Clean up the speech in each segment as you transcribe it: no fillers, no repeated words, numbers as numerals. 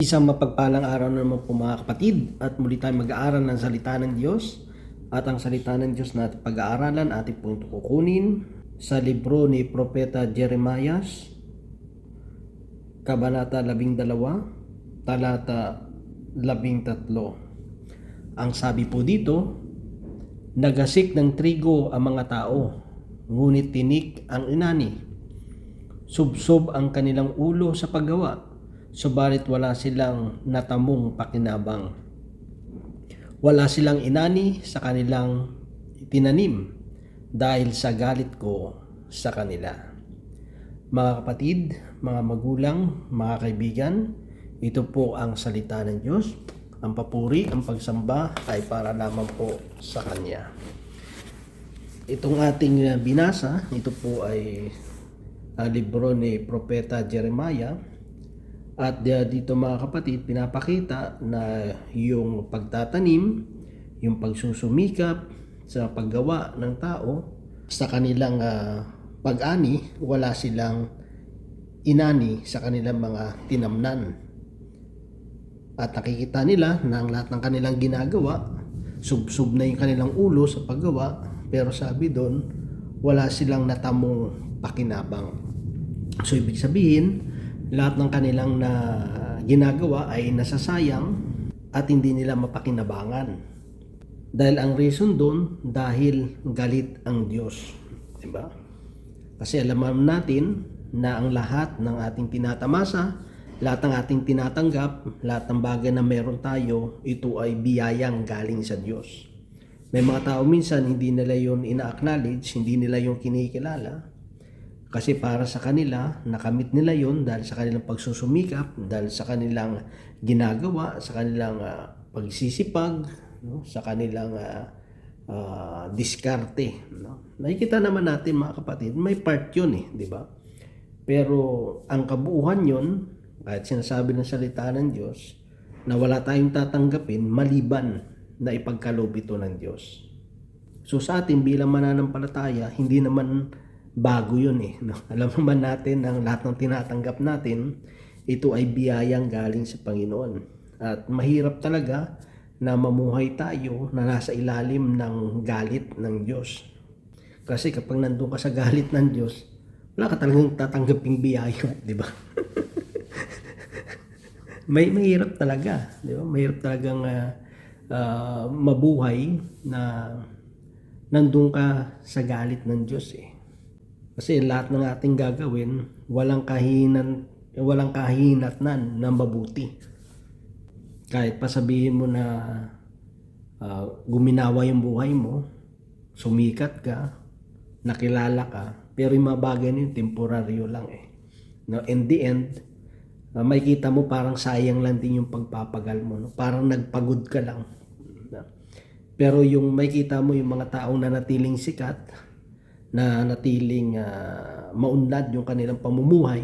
Isang mapagpalang araw na naman po mga kapatid at muli tayong mag-aaral ng salita ng Diyos at ang salita ng Diyos na pag-aaralan ating pong kukunin sa libro ni Propeta Jeremias, Kabanata 12, Talata 13. Ang sabi po dito, nagasik ng trigo ang mga tao, ngunit tinik ang inani. Subsob ang kanilang ulo sa paggawa, subalit wala silang natamong pakinabang. Wala silang inani sa kanilang tinanim dahil sa galit ko sa kanila. Mga kapatid, mga magulang, mga kaibigan, ito po ang salita ng Diyos. Ang papuri, ang pagsamba ay para lamang po sa Kanya. Itong ating binasa, ito po ay libro ni Propeta Jeremiah. At dito mga kapatid, pinapakita na yung pagtatanim, yung pagsusumikap sa paggawa ng tao, sa kanilang pag-ani, wala silang inani sa kanilang mga tinamnan. At nakikita nila na ang lahat ng kanilang ginagawa, sub-sub na yung kanilang ulo sa paggawa, pero sabi doon, wala silang natamong pakinabang. So ibig sabihin, lahat ng kanilang na ginagawa ay nasasayang at hindi nila mapakinabangan. Dahil ang reason doon, dahil galit ang Diyos. Diba? Kasi alam natin na ang lahat ng ating tinatamasa, lahat ng ating tinatanggap, lahat ng bagay na meron tayo, ito ay biyayang galing sa Diyos. May mga tao minsan hindi nila yun ina-acknowledge, hindi nila yun kinikilala. Kasi para sa kanila, nakamit nila yon dahil sa kanilang pagsusumikap, dahil sa kanilang ginagawa, sa kanilang pagsisipag, no? Sa kanilang diskarte. No? Nakikita naman natin mga kapatid, may part yun di ba? Pero ang kabuuhan yon, kahit sinasabi ng salita ng Diyos, na wala tayong tatanggapin maliban na ipagkaloob ito ng Diyos. So sa atin bilang mananampalataya, hindi naman bago yun no? Alam naman natin ang lahat ng tinatanggap natin, ito ay biyayang galing sa Panginoon. At mahirap talaga na mamuhay tayo na nasa ilalim ng galit ng Diyos. Kasi kapag nandun ka sa galit ng Diyos, wala ka talagang tatanggaping biyaya, di ba? Mahirap talaga, di ba? Mahirap talagang mabuhay na nandun ka sa galit ng Diyos Kasi lahat ng ating gagawin, walang kahinatnan na mabuti. Kahit pa sabihin mo na guminawa yung buhay mo, sumikat ka, nakilala ka, pero yung mga bagay na yun, temporaryo lang No, in the end, makikita mo parang sayang lang din yung pagpapagal mo. No? Parang nagpagod ka lang. Pero yung makikita mo yung mga taong nanatiling sikat, na natiling maunlad yung kanilang pamumuhay,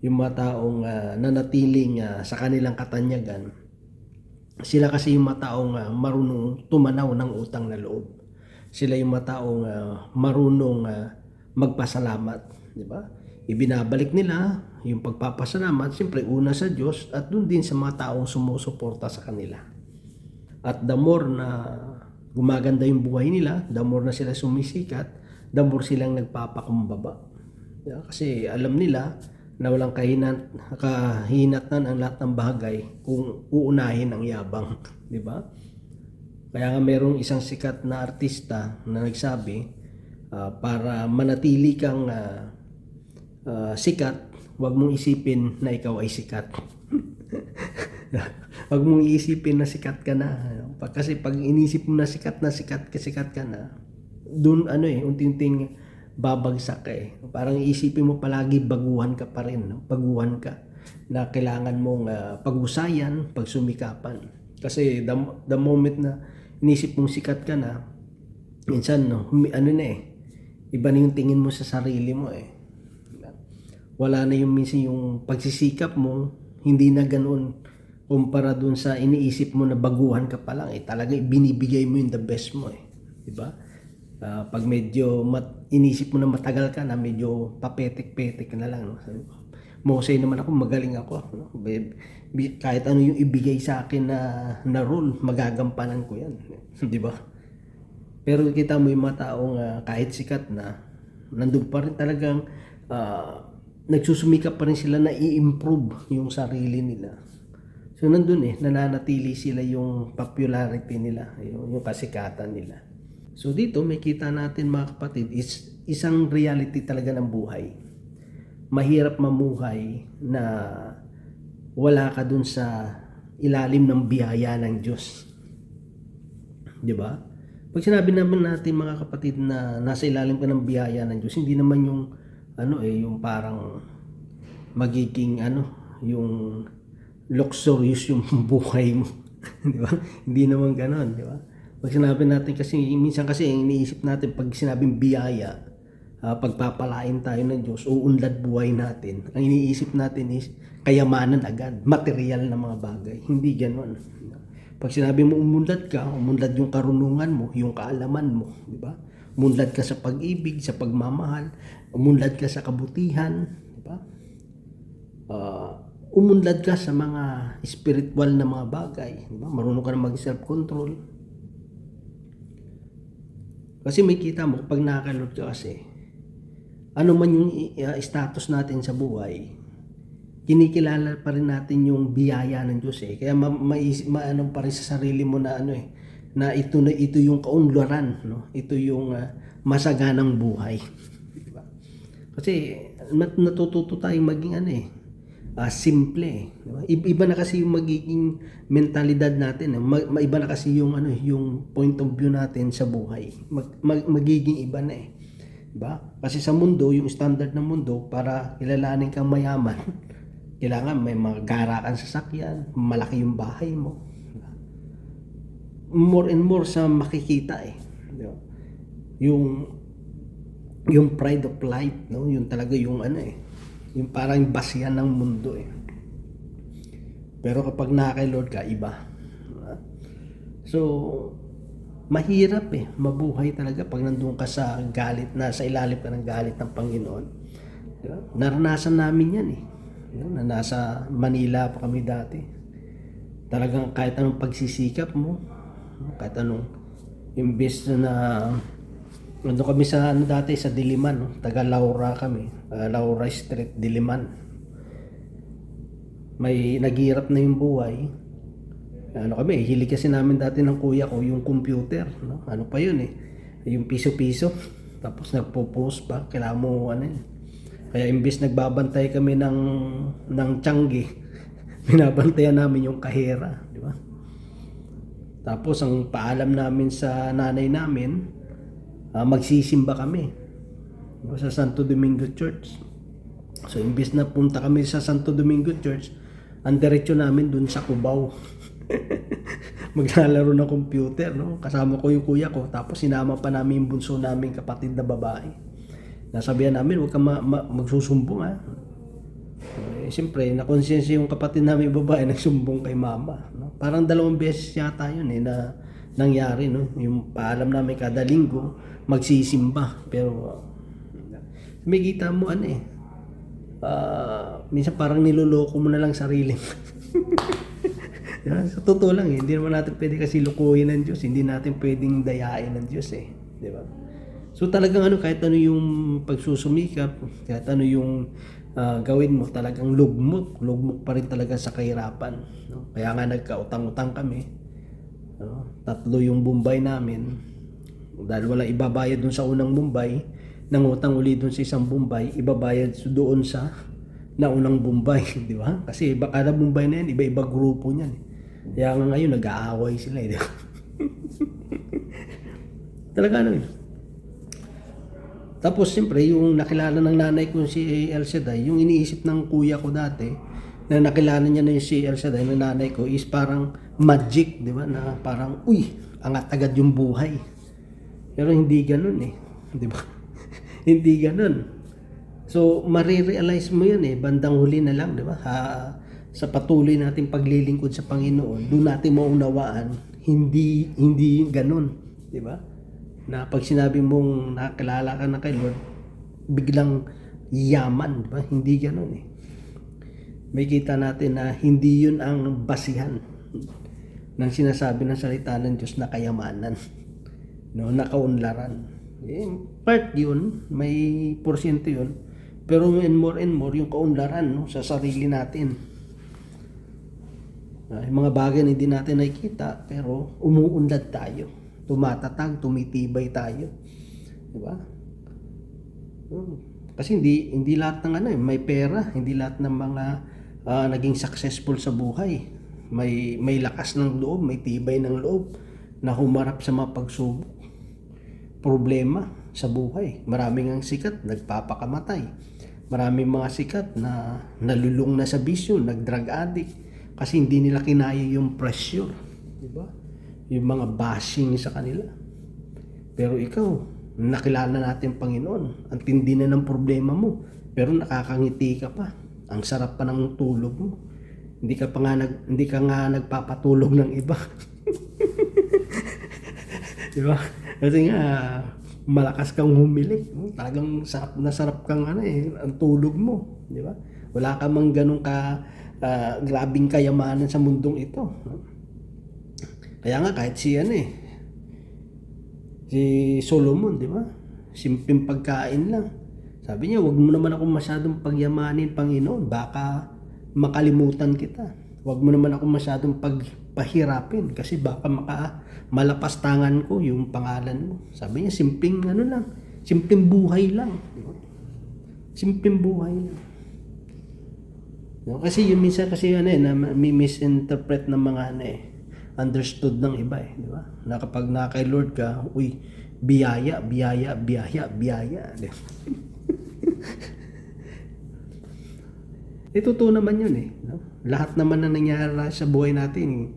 yung mga taong nanatiling sa kanilang katanyagan, sila kasi yung mga taong marunong tumanaw ng utang na loob. Sila yung mga taong marunong magpasalamat, di ba? Ibinabalik nila yung pagpapasalamat, siyempre una sa Diyos at dun din sa mga taong sumusuporta sa kanila. At the more na gumaganda yung buhay nila, the more na sila sumisikat, the more silang nagpapakumbaba. Kasi alam nila na walang kahinatnan ang lahat ng bagay kung uunahin ang yabang. Di ba? Kaya nga merong isang sikat na artista na nagsabi, para manatili kang sikat, huwag mong isipin na ikaw ay sikat. Huwag mong iisipin na sikat ka na. Kasi pag inisip mo na sikat ka na, dun unti-unting babagsak ka Parang iisipin mo palagi baguhan ka pa rin. No? Baguhan ka na kailangan mong pag-usayan, pagsumikapan. Kasi the moment na inisip mong sikat ka na, minsan iba na yung tingin mo sa sarili mo Wala na yung minsan yung pagsisikap mo, hindi na ganoon kumpara dun sa iniisip mo na baguhan ka pa lang talaga binibigay mo yung the best mo di ba? Pag medyo inisip mo na matagal ka na, medyo papetik-petik na lang no? Mosey naman ako, magaling ako. No? Kahit ano yung ibigay sa akin na role, magagampanan ko yan. Di ba? Pero kita mo yung mga taong kahit sikat na, nandun pa rin talagang nagsusumikap pa rin sila na i-improve yung sarili nila. So nandun nananatili sila yung popularity nila, yung kasikatan nila. So dito may kita natin mga kapatid, is isang reality talaga ng buhay. Mahirap mamuhay na wala ka dun sa ilalim ng biyaya ng Diyos. Di ba? Pag sinabi naman natin mga kapatid na nasa ilalim ka ng biyaya ng Diyos, hindi naman yung yung parang magiging yung luxurious yung buhay mo. Di ba? Hindi naman ganoon, di ba? Pag sinabi natin kasi, minsan kasi iniisip natin pag sinabing biyaya, pagpapalain tayo ng Diyos, uunlad buhay natin. Ang iniisip natin is kayamanan agad, material na mga bagay. Hindi ganoon. Pag sinabi mo umunlad ka, umunlad yung karunungan mo, yung kaalaman mo, di ba? Umunlad ka sa pag-ibig, sa pagmamahal, umunlad ka sa kabutihan, di ba? Umunlad ka sa mga spiritual na mga bagay, di ba? Marunong ka na mag-self-control. Kasi may kita mo, pag nakakalot ka kasi, ano man yung status natin sa buhay, kinikilala pa rin natin yung biyaya ng Diyos Kaya maano pa rin sa sarili mo na na ito yung kaunlaran, no? Ito yung masaganang buhay. Diba? Kasi natututo tayong maging simple. Diba? Iba na kasi yung magiging mentalidad natin. Iba na kasi yung yung point of view natin sa buhay. Magiging iba na Diba? Kasi sa mundo, yung standard ng mundo, para kilalanin kang mayaman, kailangan may mga garakan sa sasakyan, malaki yung bahay mo. Diba? More and more sa makikita Diba? Yung pride of life, no? Yung talaga yung yung parang basihan ng mundo Pero kapag nakakay Lord ka, iba. Diba? So, mahirap mabuhay talaga pag nandun ka sa galit sa ilalim ka ng galit ng Panginoon. Diba? Naranasan namin yan na nasa Manila pa kami dati. Talagang kahit anong pagsisikap mo, kahit anong imbes na nandun kami sa dati sa Diliman, taga Laura kami, Laura Street, Diliman. May naghirap na yung buhay. Kami, hilig kasi namin dati ng kuya ko yung computer, no? Ano pa yun yung piso-piso, tapos nagpo-post pa, kailangan mo Kaya imbis nagbabantay kami ng tiyanggi, binabantayan namin yung kahera, di ba? Tapos ang paalam namin sa nanay namin, magsisimba kami sa Santo Domingo Church. So imbis na punta kami sa Santo Domingo Church, ang diretso namin dun sa Cubao. Maglalaro ng computer, no? Kasama ko yung kuya ko, tapos sinama pa namin yung bunso namin kapatid na babae. Nasabihan namin, huwag ka magsusumbong siyempre, nakonsensya yung kapatid namin babae nagsumbong kay mama, no? Parang 2 beses yata yun na nangyari, no? Yung paalam namin kada linggo magsisimba, pero may kita mo minsan parang niloloko mo na lang sarili mo. Sa totoo lang hindi naman natin pwede kasi lukuhin ng Diyos, hindi natin pwedeng dayain ng Diyos di ba? So talagang kahit ano yung pagsusumikap, kahit ano yung gawin mo, talagang lugmok pa rin talaga sa kahirapan, no? Kaya nga nagkautang-utang kami, no? 3 yung Bombay namin, dahil walang ibabayad dun sa unang Bombay, nangutang uli dun sa isang Bombay, ibabayad doon sa naunang Bombay, di ba? Kasi kada Bombay na yan, iba-iba grupo niyan. Kaya nga ngayon, nag-aaway sila di ba? Talaga Tapos siyempre, yung nakilala ng nanay ko si El Shaddai, yung iniisip ng kuya ko dati, na nakilala niya na yung si El Shaddai, ng nanay ko, is parang magic, di ba? Na parang, angat agad yung buhay. Pero hindi ganun di ba? Hindi ganun. So, marirealize mo yan bandang huli na lang, di ba? Sa patuloy nating paglilingkod sa Panginoon, doon natin maunawaan, hindi ganun, di ba? Na pag sinabi mong nakakilala ka na kay Lord, biglang yaman, di ba? Hindi ganun may kita natin na hindi yun ang basihan ng sinasabi ng salita ng Diyos na kayamanan, no, na kaunlaran. Part yun, may porsyento yun, pero and more yung kaunlaran, no, sa sarili natin. Yung mga bagay na hindi natin nakikita, pero umuunlad tayo, tumatatag, tumitibay tayo, di ba? Kasi hindi lahat ng may pera, hindi lahat ng mga naging successful sa buhay may lakas ng loob, may tibay ng loob na humarap sa mga pagsubok, problema sa buhay. Maraming ang sikat, nagpapakamatay. Maraming mga sikat na nalulung na sa bisyo, nag-drug addict kasi hindi nila kinaya yung pressure, di ba? Yung mga bashing sa kanila. Pero ikaw, nakilala natin Panginoon, ang tindi na ng problema mo, pero nakakangiti ka pa. Ang sarap pa ng tulog mo. Hindi ka nga nagpapatulog ng iba. Di ba? Kasi nga malakas kang humilik. Talagang sarap kang ang tulog mo, di ba? Wala ka mang ganun grabing kayamanan sa mundong ito. Kaya nga kahit si Solomon, di ba? Simpleng pagkain lang. Sabi niya, wag mo naman ako masyadong pagyamanin, Panginoon. Baka makalimutan kita. Wag mo naman ako masyadong pagpahirapin kasi baka malapastangan ko yung pangalan mo. Sabi niya, simpleng lang. Simpleng buhay lang. Simpleng buhay lang. Kasi yung minsan kasi na may misinterpret ng mga understood ng iba di ba? Na kapag na kay Lord ka, uy, biyaya. Di ba? Totoo naman yun no? Lahat naman na nangyari sa buhay natin,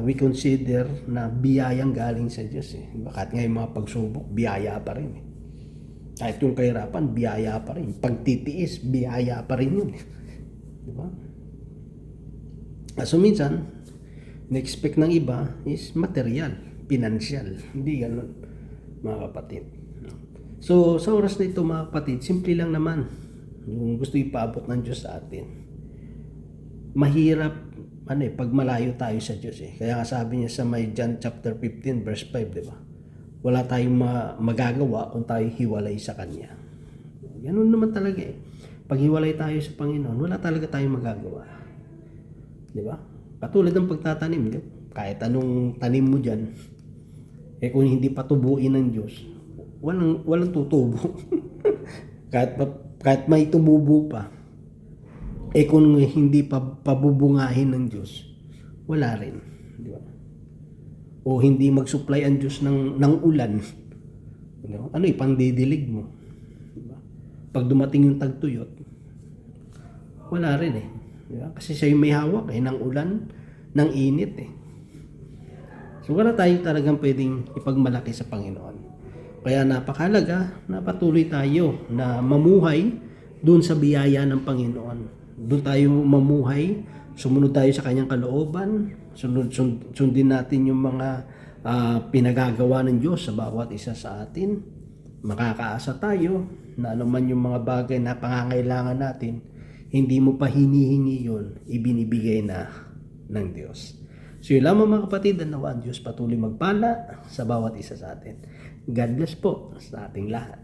we consider na biyayang galing sa Diyos Kahit nga yung mga pagsubok, biyaya pa rin Kahit yung kahirapan, biyaya pa rin. Pagtitiis, biyaya pa rin yun di ba? So minsan, na-expect ng iba is material, financial. Hindi ganun, mga kapatid. So sa oras na ito, mga kapatid, simple lang naman yung gusto ipaabot ng Diyos sa atin. Mahirap pag malayo tayo sa Diyos Kaya nga sabi niya sa may John chapter 15 verse 5, di ba? Wala tayong magagawa kung tayo hiwalay sa Kanya. Ganun naman talaga Pag hiwalay tayo sa Panginoon, wala talaga tayong magagawa. Di ba? Katulad ng pagtatanim, kahit anong tanim mo diyan, kung hindi patubuin ng Diyos, walang tutubo. kahit may tumubo pa, kung hindi pabubungahin ng Diyos, wala rin, di ba? O hindi mag-supply ang Diyos ng ulan, ipangdidilig mo, di ba? Pag dumating yung tagtuyot, wala rin di ba? Kasi siya yung may hawak ng ulan, ng init So wala tayong talagang pwedeng ipagmalaki sa Panginoon. Kaya napakahalaga na patuloy tayo na mamuhay doon sa biyaya ng Panginoon. Doon tayo mamuhay, sumunod tayo sa Kanyang kalooban, sundin natin yung mga pinagagawa ng Diyos sa bawat isa sa atin. Makakaasa tayo na anuman yung mga bagay na pangangailangan natin, hindi mo pa hinihingi yun, ibinibigay na ng Diyos. So yun lamang mga kapatid, nawa ang Diyos patuloy magpala sa bawat isa sa atin. God bless po sa ating lahat.